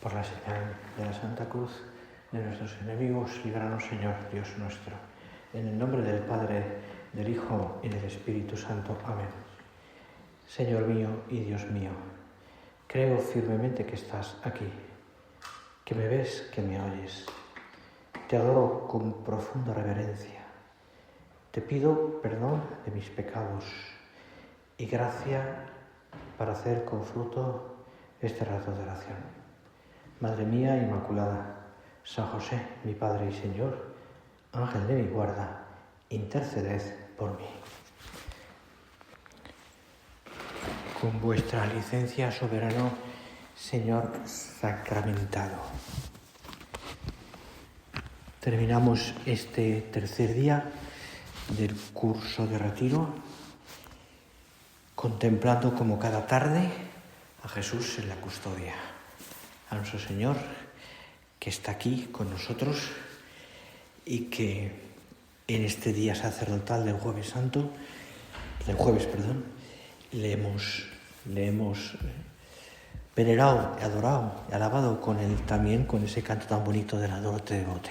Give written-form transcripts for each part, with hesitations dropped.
Por la señal de la Santa Cruz de nuestros enemigos, líbranos, Señor, Dios nuestro. En el nombre del Padre, del Hijo y del Espíritu Santo. Amén. Señor mío y Dios mío, creo firmemente que estás aquí, que me ves, que me oyes. Te adoro con profunda reverencia. Te pido perdón de mis pecados y gracia para hacer con fruto este rato de oración. Madre mía Inmaculada, San José, mi Padre y Señor, Ángel de mi guarda, interceded por mí. Con vuestra licencia, soberano Señor sacramentado. Terminamos este tercer día del curso de retiro, contemplando como cada tarde a Jesús en la custodia. A nuestro Señor, que está aquí con nosotros y que en este día sacerdotal del jueves, le hemos venerado, adorado y alabado con ese canto tan bonito del Adoro te devote.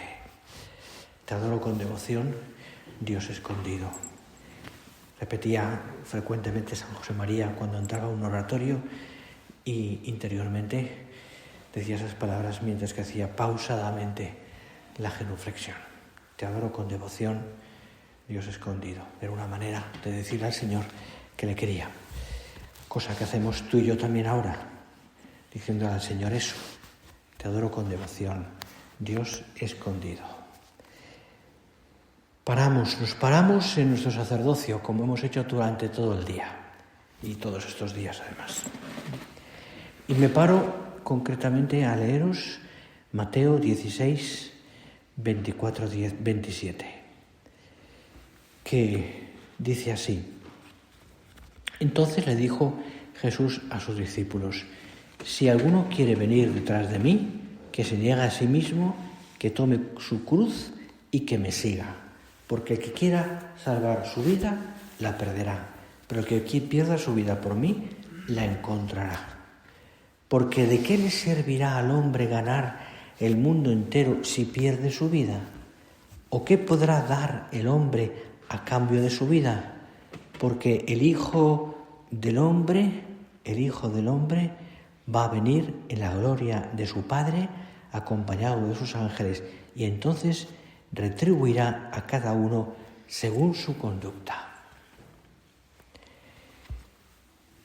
Te adoro con devoción, Dios escondido. Repetía frecuentemente San José María cuando entraba a un oratorio y interiormente decía esas palabras mientras que hacía pausadamente la genuflexión. Te adoro con devoción, Dios escondido. Era una manera de decirle al Señor que le quería. Cosa que hacemos tú y yo también ahora, diciéndole al Señor eso. Te adoro con devoción, Dios escondido. Nos paramos en nuestro sacerdocio, como hemos hecho durante todo el día, y todos estos días además. Y me paro concretamente a leeros Mateo 16, 24, 27, que dice así: Entonces le dijo Jesús a sus discípulos: Si alguno quiere venir detrás de mí, que se niegue a sí mismo, que tome su cruz y que me siga. Porque el que quiera salvar su vida, la perderá. Pero el que pierda su vida por mí, la encontrará. Porque ¿de qué le servirá al hombre ganar el mundo entero si pierde su vida? ¿O qué podrá dar el hombre a cambio de su vida? Porque el Hijo del Hombre va a venir en la gloria de su Padre, acompañado de sus ángeles, y entonces retribuirá a cada uno según su conducta.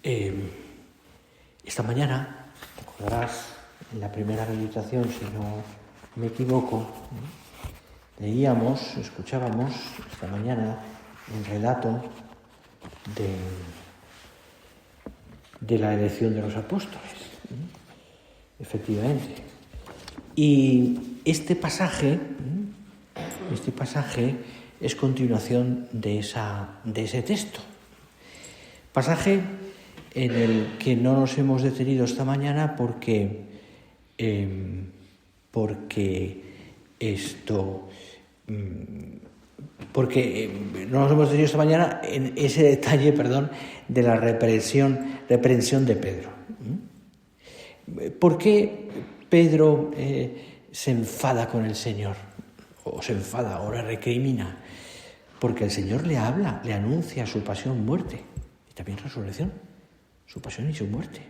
Esta mañana, recordarás, en la primera meditación, si no me equivoco, escuchábamos esta mañana el relato de la elección de los apóstoles. Efectivamente. Y este pasaje es continuación de ese texto. Pasaje en el que no nos hemos detenido esta mañana porque no nos hemos detenido esta mañana en ese detalle, de la reprensión de Pedro. ¿Por qué Pedro se enfada con el Señor? O se enfada, o le recrimina. Porque el Señor le habla, le anuncia su pasión, muerte y también resurrección. Su pasión y su muerte.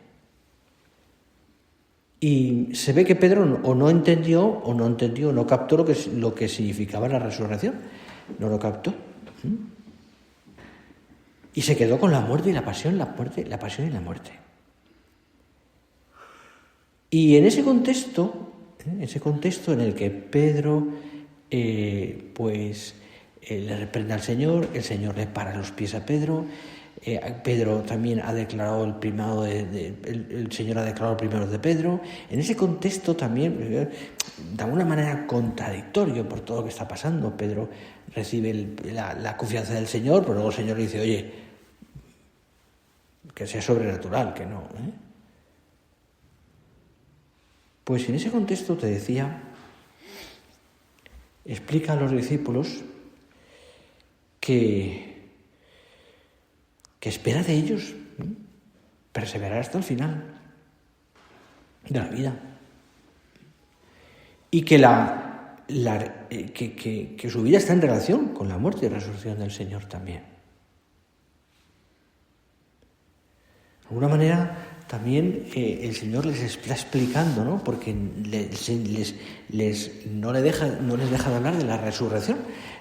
Y se ve que Pedro o no entendió, no captó lo que significaba la resurrección. No lo captó. Y se quedó con la muerte y la pasión, la pasión y la muerte. Y en ese contexto en el que Pedro le reprende al Señor, el Señor le para los pies a Pedro. Pedro también ha declarado el primado el Señor ha declarado el primero de Pedro. En ese contexto también, de alguna manera contradictorio por todo lo que está pasando, Pedro recibe la confianza del Señor, pero luego el Señor le dice: oye, que sea sobrenatural, que no. Pues en ese contexto, te decía, explica a los discípulos que espera de ellos perseverar hasta el final de la vida. y que, que su vida está en relación con la muerte y resurrección del Señor también. De alguna manera también el Señor les está explicando, ¿no? Porque no les deja de hablar de la resurrección,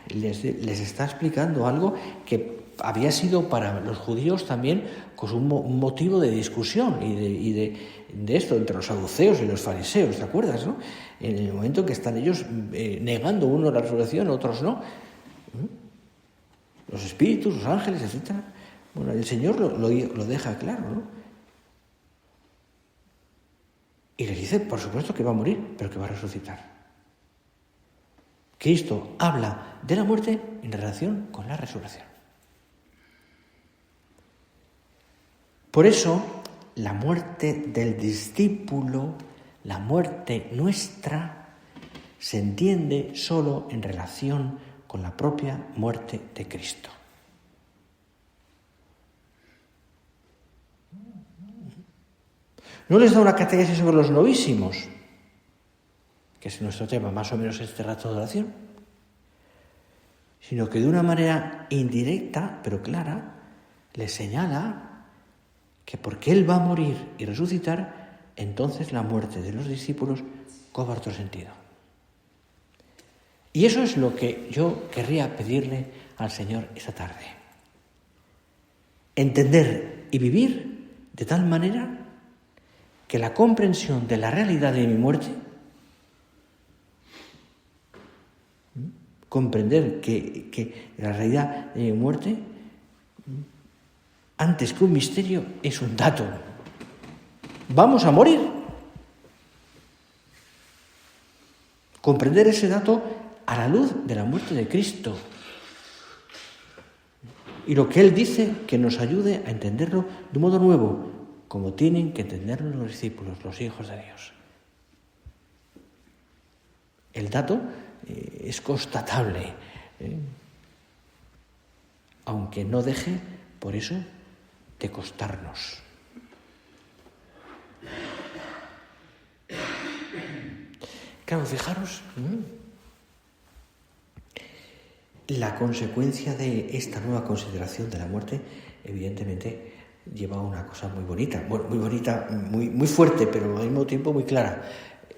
les está explicando algo que había sido para los judíos también pues un motivo de discusión y de esto entre los saduceos y los fariseos, ¿te acuerdas, no? En el momento que están ellos negando uno la resurrección, otros no. Los espíritus, los ángeles, etc. Bueno, el Señor lo deja claro, ¿no? Y les dice, por supuesto, que va a morir, pero que va a resucitar. Cristo habla de la muerte en relación con la resurrección. Por eso, la muerte del discípulo, la muerte nuestra, se entiende solo en relación con la propia muerte de Cristo. No les da una catequesis sobre los novísimos, que es nuestro tema, más o menos este rato de oración, sino que de una manera indirecta, pero clara, les señala que porque Él va a morir y resucitar, entonces la muerte de los discípulos cobra otro sentido. Y eso es lo que yo querría pedirle al Señor esta tarde. Entender y vivir de tal manera que la comprensión de la realidad de mi muerte, comprender que la realidad de mi muerte, antes que un misterio, es un dato. Vamos a morir. Comprender ese dato a la luz de la muerte de Cristo. Y lo que Él dice que nos ayude a entenderlo de un modo nuevo, como tienen que entenderlo los discípulos, los hijos de Dios. El dato es constatable, aunque no deje, por eso, de costarnos. Claro, fijaros, la consecuencia de esta nueva consideración de la muerte, evidentemente, lleva a una cosa muy bonita, muy fuerte, pero al mismo tiempo muy clara.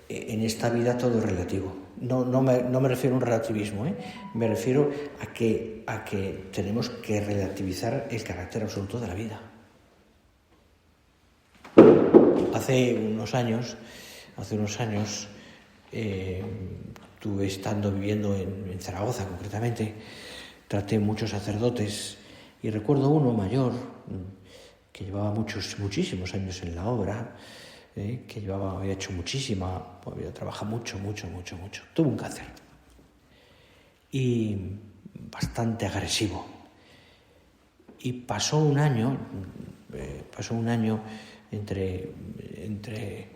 En esta vida todo es relativo. No me refiero a un relativismo, me refiero a que tenemos que relativizar el carácter absoluto de la vida. Hace unos años, estuve viviendo en Zaragoza concretamente, traté muchos sacerdotes y recuerdo uno mayor que llevaba muchísimos años en la obra, que había hecho había trabajado mucho. Tuvo un cáncer y bastante agresivo. Y pasó un año entre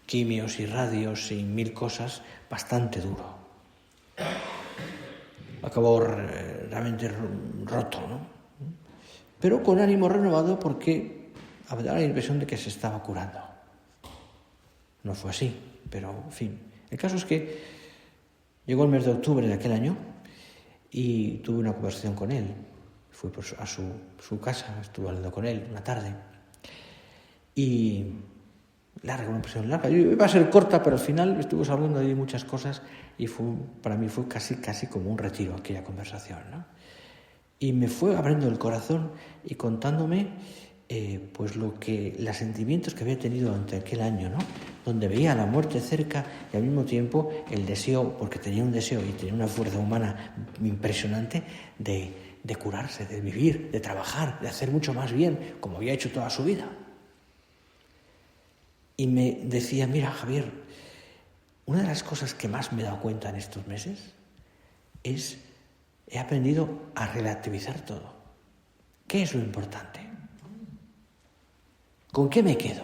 quimios y radios y 1000 cosas, bastante duro. Acabó realmente roto, ¿no? Pero con ánimo renovado porque me daba la impresión de que se estaba curando. No fue así, pero en fin. El caso es que llegó el mes de octubre de aquel año y tuve una conversación con él. Fui a su casa, estuve hablando con él una tarde. Y una conversación larga. Iba a ser corta, pero al final estuvimos hablando de muchas cosas y para mí fue casi como un retiro aquella conversación, ¿no? Y me fue abriendo el corazón y contándome pues los sentimientos que había tenido durante aquel año, ¿no? Donde veía la muerte cerca y al mismo tiempo el deseo, porque tenía un deseo y tenía una fuerza humana impresionante de curarse, de vivir, de trabajar, de hacer mucho más bien, como había hecho toda su vida. Y me decía, mira, Javier, una de las cosas que más me he dado cuenta en estos meses es he aprendido a relativizar todo. ¿Qué es lo importante? ¿Con qué me quedo?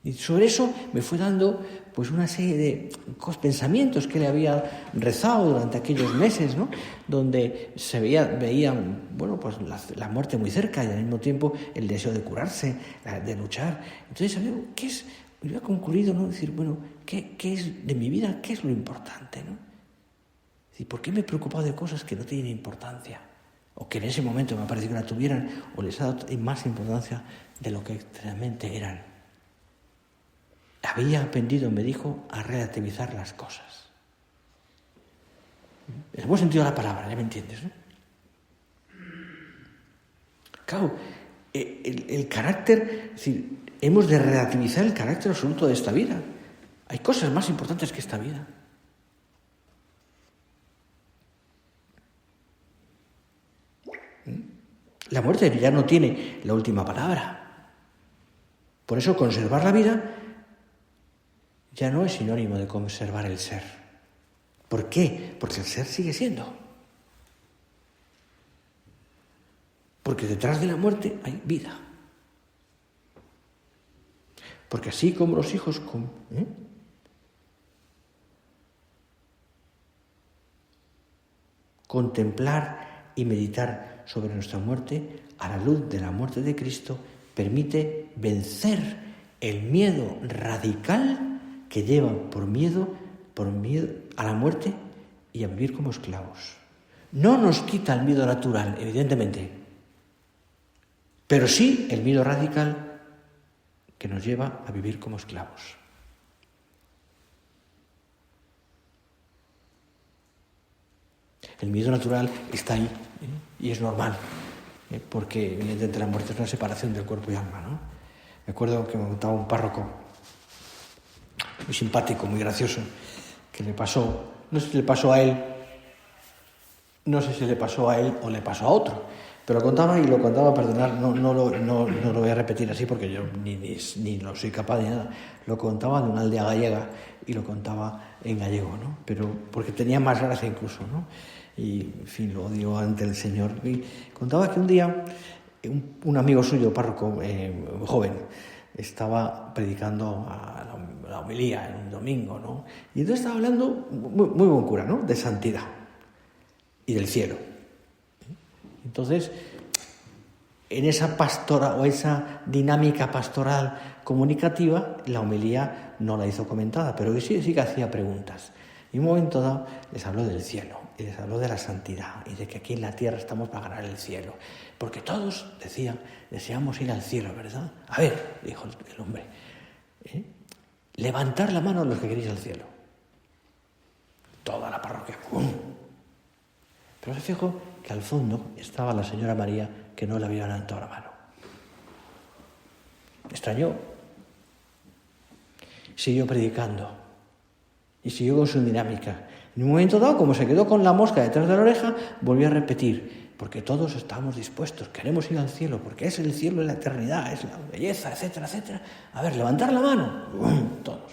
Y sobre eso me fue dando pues una serie de pensamientos que le había rezado durante aquellos meses, ¿no? Donde se veía bueno, pues la muerte muy cerca y al mismo tiempo el deseo de curarse, de luchar. Entonces, ¿qué es? Yo he concluido, ¿no? Decir, bueno, ¿qué es de mi vida? ¿Qué es lo importante, no? Es decir, ¿por qué me he preocupado de cosas que no tienen importancia? O que en ese momento me ha parecido que la tuvieran, o les ha dado más importancia de lo que realmente eran. Había aprendido, me dijo, a relativizar las cosas. En el buen sentido de la palabra, ¿ya me entiendes, no? Claro, el carácter, es decir, hemos de relativizar el carácter absoluto de esta vida. Hay cosas más importantes que esta vida. La muerte ya no tiene la última palabra. Por eso conservar la vida ya no es sinónimo de conservar el ser. ¿Por qué? Porque el ser sigue siendo. Porque detrás de la muerte hay vida. Porque así como los hijos contemplar y meditar sobre nuestra muerte a la luz de la muerte de Cristo permite vencer el miedo radical que lleva por miedo a la muerte y a vivir como esclavos. No nos quita el miedo natural, evidentemente, pero sí el miedo radical que nos lleva a vivir como esclavos. El miedo natural está ahí, y es normal, porque evidentemente la muerte es una separación del cuerpo y alma, ¿no? Me acuerdo que me contaba un párroco muy simpático, muy gracioso, que le pasó, no sé si le pasó a él o le pasó a otro, pero lo contaba, perdonar, no lo voy a repetir así porque yo ni lo soy capaz de nada. Lo contaba de una aldea gallega y lo contaba en gallego, ¿no? Pero porque tenía más gracia incluso, ¿no? Y, en fin, lo digo ante el Señor. Y contaba que un día un amigo suyo, párroco, joven, estaba predicando a la homilía en un domingo, ¿no? Y entonces estaba hablando, muy buen cura, ¿no?, de santidad y del cielo. Entonces, en esa pastora o esa dinámica pastoral comunicativa, la homilía no la hizo comentada, pero sí que hacía preguntas. Y en un momento dado les habló del cielo y les habló de la santidad y de que aquí en la tierra estamos para ganar el cielo. Porque todos, decían, deseamos ir al cielo, ¿verdad? A ver, dijo el hombre, levantar la mano a los que queréis al cielo. Toda la parroquia, ¡pum! Pero se fijó que al fondo estaba la señora María, que no le había levantado la mano. Extrañó. Siguió predicando y siguió con su dinámica. En un momento dado, como se quedó con la mosca detrás de la oreja, volvió a repetir, porque todos estamos dispuestos, queremos ir al cielo, porque es el cielo de la eternidad, es la belleza, etcétera, etcétera. A ver, levantar la mano. Todos.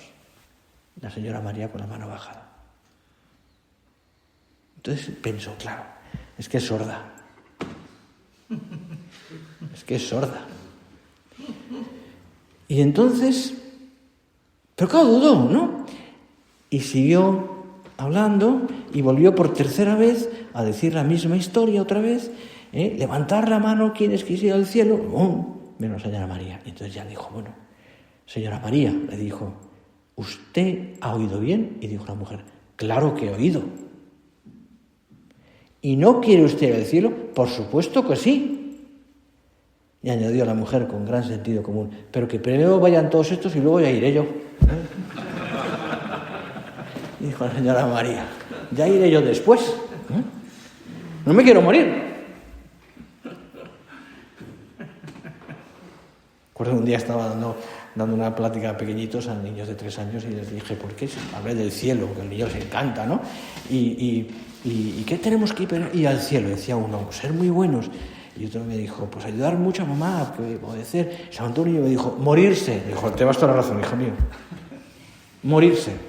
La señora María con la mano bajada. Entonces pensó, claro, es que es sorda. Es que es sorda. Y entonces, pero claro, dudó, ¿no? Y siguió hablando y volvió por tercera vez a decir la misma historia otra vez, levantar la mano quienes quisieran al cielo, menos señora María. Y entonces ya dijo, bueno, señora María, le dijo, ¿usted ha oído bien? Y dijo la mujer, claro que he oído. ¿Y no quiere usted ir al cielo? Por supuesto que sí. Y añadió la mujer con gran sentido común, pero que primero vayan todos estos y luego ya iré yo. Dijo la señora María, ya iré yo después. No me quiero morir. Recuerdo un día estaba dando una plática a pequeñitos, a niños de 3 años, y les dije, ¿por qué? Hablé del cielo, que a los niños les encanta, ¿no? ¿Y qué tenemos que ir al cielo? Decía uno, ser muy buenos. Y otro me dijo, pues ayudar mucho a mamá, obedecer. Se levantó un niño y me dijo, morirse. Dijo, te vas toda la razón, hijo mío. Morirse.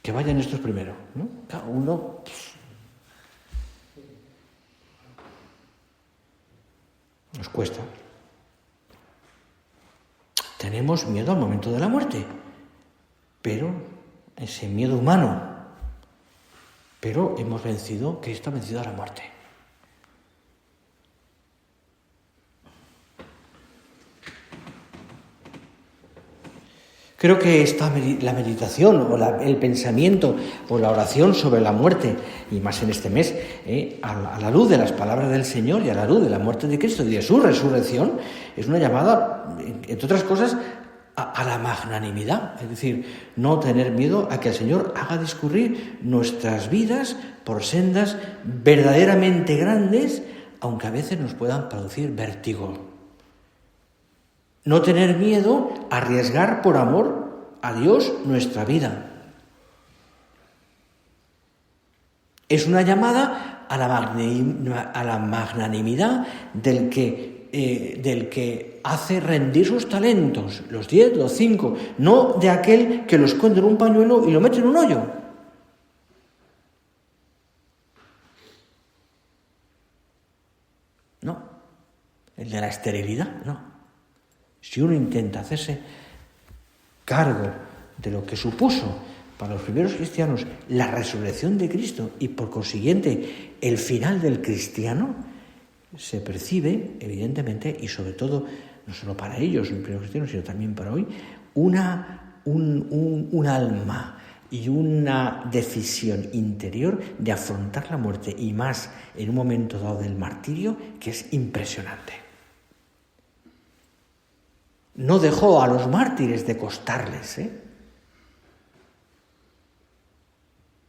Que vayan estos primero, ¿no? Cada uno. Nos cuesta. tenemos miedo al momento de la muerte, pero ese miedo humano, pero Cristo ha vencido a la muerte. Creo que la meditación o el pensamiento o la oración sobre la muerte, y más en este mes, a la luz de las palabras del Señor y a la luz de la muerte de Cristo y de su resurrección, es una llamada, entre otras cosas, a la magnanimidad. Es decir, no tener miedo a que el Señor haga discurrir nuestras vidas por sendas verdaderamente grandes, aunque a veces nos puedan producir vértigo. No tener miedo a arriesgar por amor a Dios nuestra vida. Es una llamada a la magnanimidad del que hace rendir sus talentos, los 10, los 5, no de aquel que lo esconde en un pañuelo y lo mete en un hoyo. No, el de la esterilidad, no. Si uno intenta hacerse cargo de lo que supuso para los primeros cristianos la resurrección de Cristo y por consiguiente el final del cristiano, se percibe evidentemente, y sobre todo no solo para ellos, los primeros cristianos, sino también para hoy, un alma y una decisión interior de afrontar la muerte, y más en un momento dado del martirio, que es impresionante. No dejó a los mártires de costarles,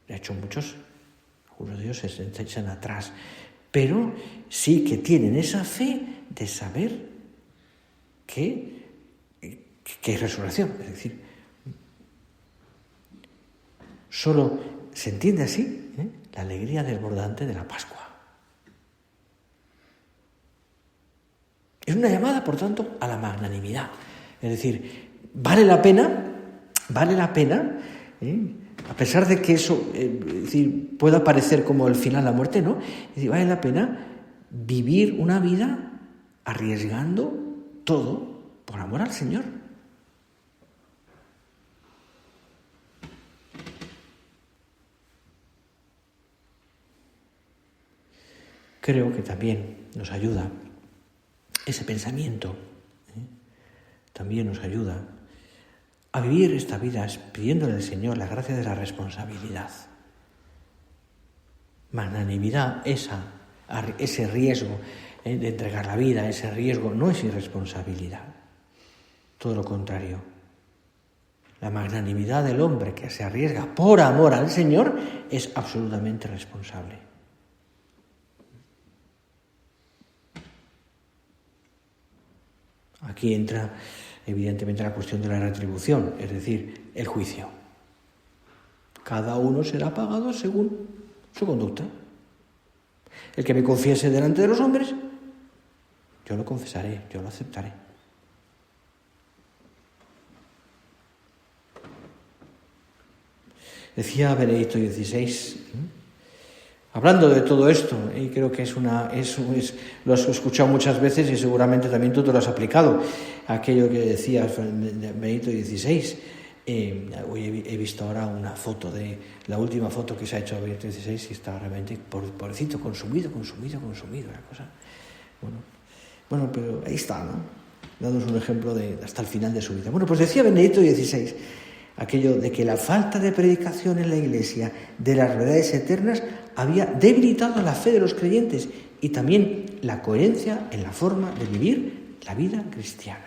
De hecho, algunos de ellos se echan atrás, pero sí que tienen esa fe de saber que hay resurrección. Es decir, solo se entiende así la alegría desbordante de la Pascua. Es una llamada, por tanto, a la magnanimidad. Es decir, vale la pena, a pesar de que eso pueda parecer como el final de la muerte, ¿no? Es decir, vale la pena vivir una vida arriesgando todo por amor al Señor. Creo que también nos ayuda ese pensamiento, también nos ayuda a vivir esta vida pidiéndole al Señor la gracia de la responsabilidad. Magnanimidad, ese riesgo de entregar la vida, ese riesgo no es irresponsabilidad, todo lo contrario. La magnanimidad del hombre que se arriesga por amor al Señor es absolutamente responsable. Aquí entra evidentemente la cuestión de la retribución, es decir, el juicio. Cada uno será pagado según su conducta. El que me confiese delante de los hombres, yo lo confesaré, yo lo aceptaré. Decía Benedicto XVI, hablando de todo esto, y creo que lo has escuchado muchas veces y seguramente también tú te lo has aplicado, aquello que decía Benedicto XVI. Hoy he visto ahora una foto la última foto que se ha hecho de Benedicto XVI, y está realmente, pobrecito, consumido, la cosa. Bueno, pero ahí está, ¿no? Dándonos un ejemplo hasta el final de su vida. Bueno, pues decía Benedicto XVI, aquello de que la falta de predicación en la Iglesia de las verdades eternas había debilitado la fe de los creyentes y también la coherencia en la forma de vivir la vida cristiana.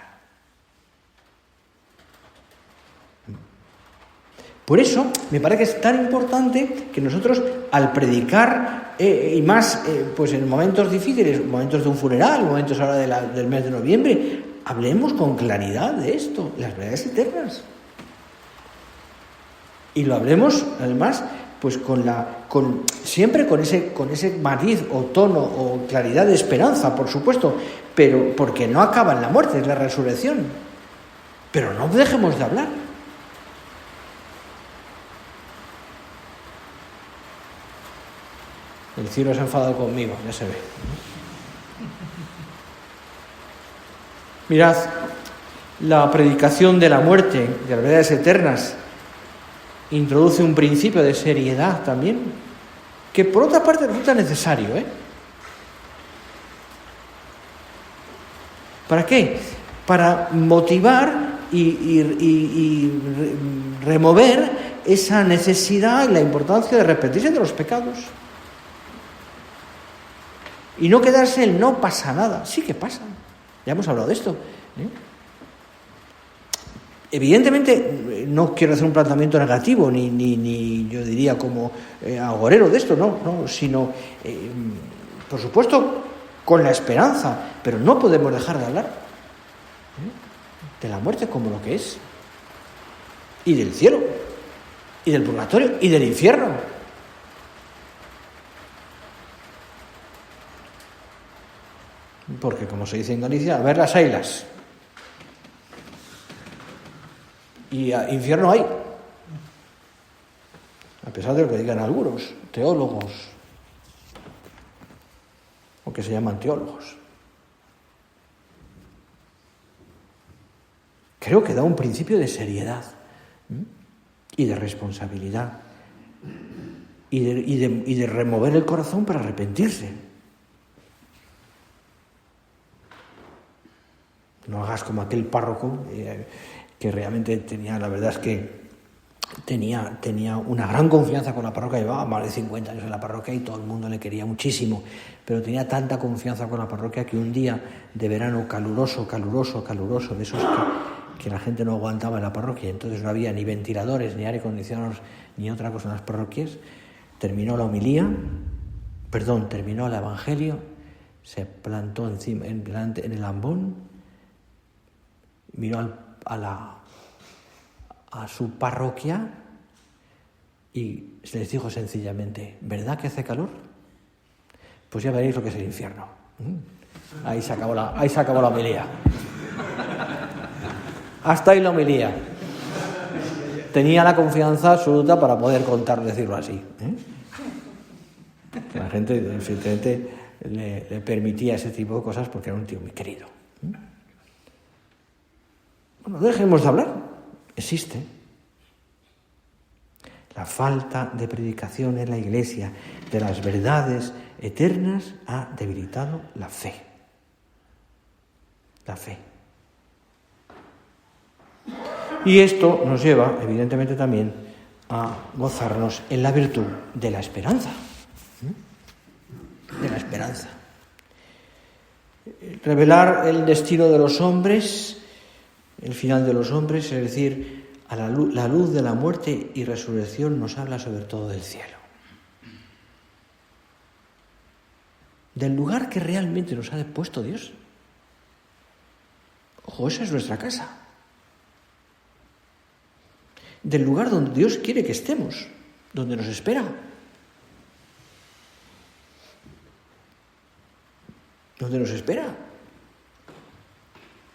Por eso me parece que es tan importante que nosotros, al predicar, y más pues en momentos difíciles, momentos de un funeral, momentos ahora del mes de noviembre, hablemos con claridad de esto, las verdades eternas. Y lo hablemos, además, pues siempre con ese matiz o tono o claridad de esperanza, por supuesto, pero porque no acaba en la muerte, es la resurrección. Pero no dejemos de hablar. El cielo se ha enfadado conmigo, ya se ve. Mirad, La predicación de la muerte, de las verdades eternas, introduce un principio de seriedad también, que por otra parte resulta necesario, ¿Para qué? Para motivar y remover esa necesidad y la importancia de arrepentirse de los pecados. Y no quedarse en no pasa nada. Sí que pasa. Ya hemos hablado de esto. Evidentemente, no quiero hacer un planteamiento negativo, ni yo diría como agorero de esto, no, sino, por supuesto, con la esperanza, pero no podemos dejar de hablar de la muerte como lo que es, y del cielo, y del purgatorio, y del infierno. Porque, como se dice en Galicia, a ver las ailas. Y infierno hay. A pesar de lo que digan algunos teólogos, o que se llaman teólogos. Creo que da un principio de seriedad y de responsabilidad y de remover el corazón para arrepentirse. No hagas como aquel párroco que realmente tenía, la verdad es que tenía una gran confianza con la parroquia, llevaba más de 50 años en la parroquia y todo el mundo le quería muchísimo, pero tenía tanta confianza con la parroquia que un día de verano caluroso, de esos que la gente no aguantaba en la parroquia, entonces no había ni ventiladores, ni aire acondicionados, ni otra cosa en las parroquias, terminó el evangelio, se plantó en el ambón, miró a su parroquia y se les dijo sencillamente: ¿verdad que hace calor? Pues ya veréis lo que es el infierno. Ahí se acabó la homilía. Hasta ahí la homilía. Tenía la confianza absoluta para poder decirlo así. La gente, evidentemente, le permitía ese tipo de cosas porque era un tío muy querido. Bueno, dejemos de hablar. Existe. La falta de predicación en la Iglesia de las verdades eternas ha debilitado la fe. La fe. Y esto nos lleva, evidentemente, también a gozarnos en la virtud de la esperanza. De la esperanza. Revelar el destino de los hombres, el final de los hombres, es decir, a la luz de la muerte y resurrección, nos habla sobre todo del cielo. Del lugar que realmente nos ha puesto Dios. Ojo, esa es nuestra casa. Del lugar donde Dios quiere que estemos, donde nos espera. Donde nos espera.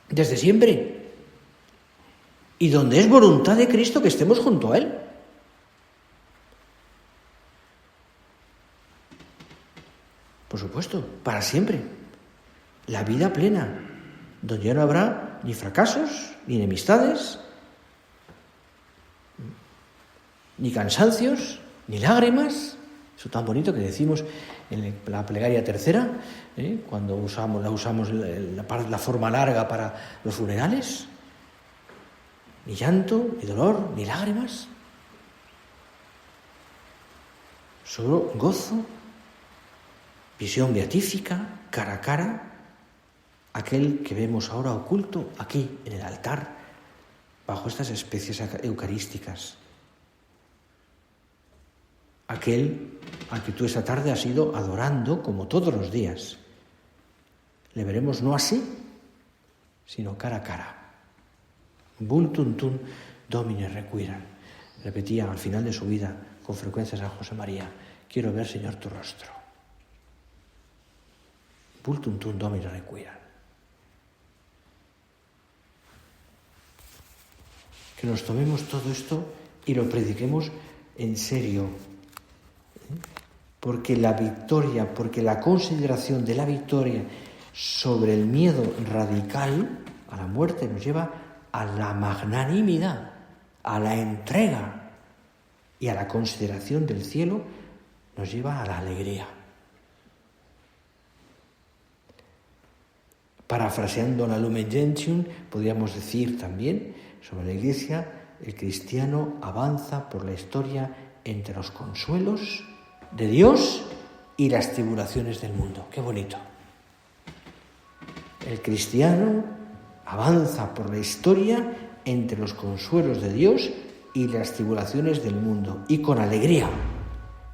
Desde siempre. Y donde es voluntad de Cristo que estemos junto a Él. Por supuesto, para siempre. La vida plena, donde ya no habrá ni fracasos, ni enemistades, ni cansancios, ni lágrimas. Eso tan bonito que decimos en la plegaria tercera, cuando usamos la forma larga para los funerales. Ni llanto, ni dolor, ni lágrimas. Solo gozo, visión beatífica, cara a cara, aquel que vemos ahora oculto aquí en el altar, bajo estas especies eucarísticas. Aquel al que tú esta tarde has ido adorando como todos los días. Le veremos no así, sino cara a cara. Vultum Domine requiram. Repetía al final de su vida con frecuencia San José María: quiero ver, Señor, tu rostro. Vultum Domine requiram. Que nos tomemos todo esto y lo prediquemos en serio. Porque la victoria, porque la consideración de la victoria sobre el miedo radical a la muerte nos lleva a la magnanimidad, a la entrega y a la consideración del cielo, nos lleva a la alegría. Parafraseando la Lumen Gentium, podríamos decir también sobre la Iglesia: el cristiano avanza por la historia entre los consuelos de Dios y las tribulaciones del mundo. ¡Qué bonito! El cristiano avanza por la historia entre los consuelos de Dios y las tribulaciones del mundo, y con alegría,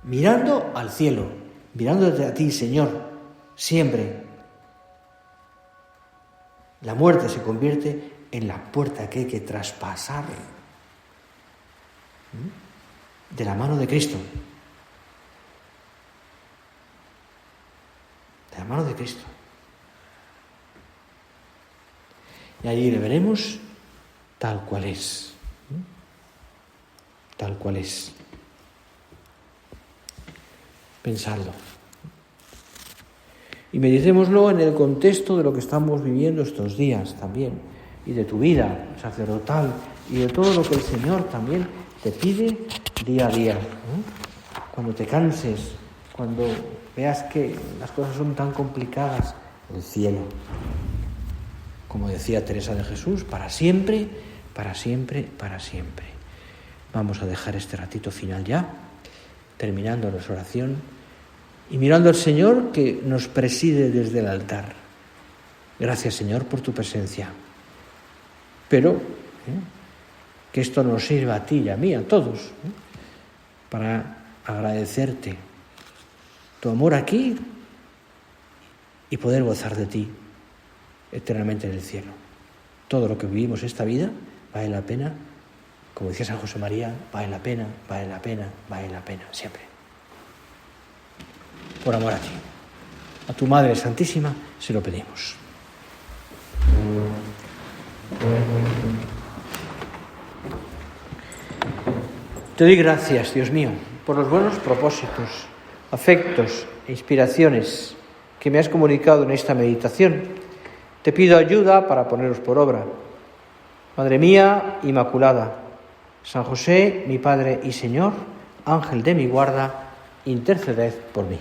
mirando al cielo, mirándote a ti, Señor, siempre. La muerte se convierte en la puerta que hay que traspasar de la mano de Cristo. De la mano de Cristo. Y allí le veremos tal cual es. Tal cual es. Pensadlo. Y meditémoslo en el contexto de lo que estamos viviendo estos días también, y de tu vida sacerdotal, y de todo lo que el Señor también te pide día a día. Cuando te canses, cuando veas que las cosas son tan complicadas, el cielo. Como decía Teresa de Jesús, para siempre, para siempre, para siempre. Vamos a dejar este ratito final ya, terminando nuestra oración y mirando al Señor que nos preside desde el altar. Gracias, Señor, por tu presencia. Pero que esto nos sirva a ti y a mí, a todos, para agradecerte tu amor aquí y poder gozar de ti eternamente en el cielo. Todo lo que vivimos esta vida vale la pena, como decía San José María, vale la pena, vale la pena, vale la pena, siempre. Por amor a ti, a tu Madre Santísima, se lo pedimos. Te doy gracias, Dios mío, por los buenos propósitos, afectos e inspiraciones que me has comunicado en esta meditación. Te pido ayuda para ponerlos por obra. Madre mía Inmaculada, San José, mi Padre y Señor, Ángel de mi guarda, interceded por mí.